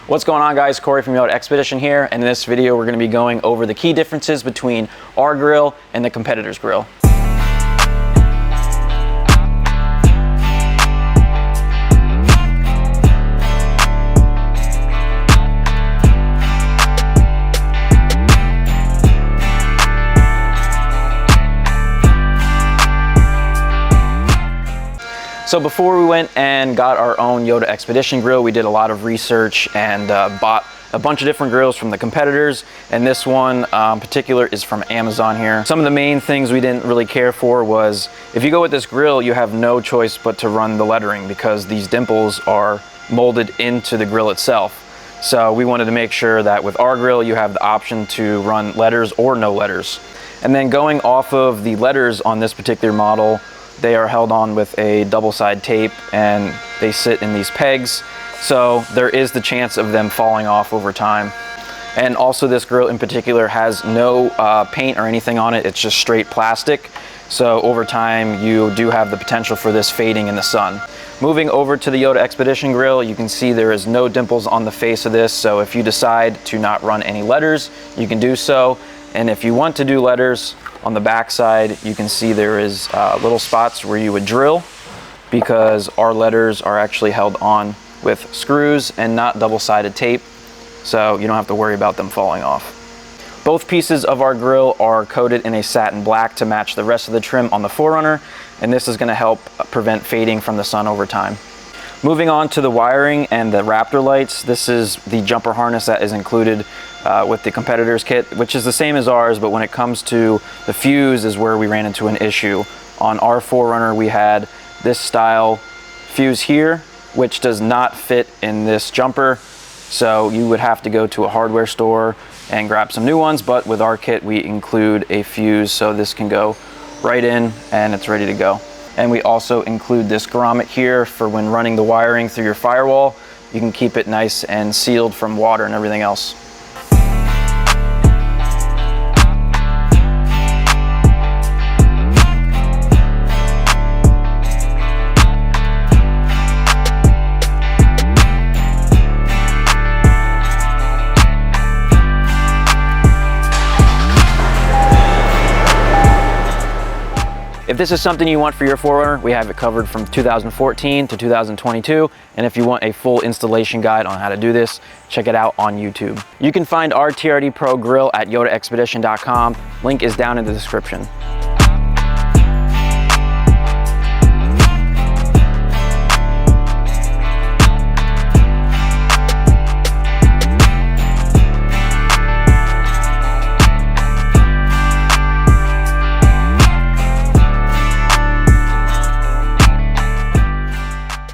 What's going on, guys? Corey from YotaX here, and in this video we're going to be going over the key differences between our grill and the competitor's grill. So before we went and got our own YotaX grill, we did a lot of research and bought a bunch of different grills from the competitors, and this one in particular is from Amazon here. Some of the main things we didn't really care for was, if you go with this grill, you have no choice but to run the lettering because these dimples are molded into the grill itself. So we wanted to make sure that with our grill, you have the option to run letters or no letters. And then going off of the letters on this particular model, they are held on with a double-side tape and they sit in these pegs, so there is the chance of them falling off over time. And also this grill in particular has no paint or anything on it, it's just straight plastic, so over time you do have the potential for this fading in the sun. Moving over to the YotaX grill, you can see there is no dimples on the face of this, so if you decide to not run any letters, you can do so. And if you want to do letters, on the back side, you can see there is little spots where you would drill, because our letters are actually held on with screws and not double-sided tape, so you don't have to worry about them falling off. Both pieces of our grill are coated in a satin black to match the rest of the trim on the 4Runner, and this is going to help prevent fading from the sun over time. Moving on to the wiring and the Raptor lights, this is the jumper harness that is included with the competitor's kit, which is the same as ours, but when it comes to the fuse is where we ran into an issue. On our 4Runner, we had this style fuse here, which does not fit in this jumper, so you would have to go to a hardware store and grab some new ones, but with our kit we include a fuse, so this can go right in and it's ready to go. And we also include this grommet here for when running the wiring through your firewall. You can keep it nice and sealed from water and everything else. If this is something you want for your 4Runner, we have it covered from 2014 to 2022. And if you want a full installation guide on how to do this, check it out on YouTube. You can find our TRD Pro grill at YotaXpedition.com. Link is down in the description.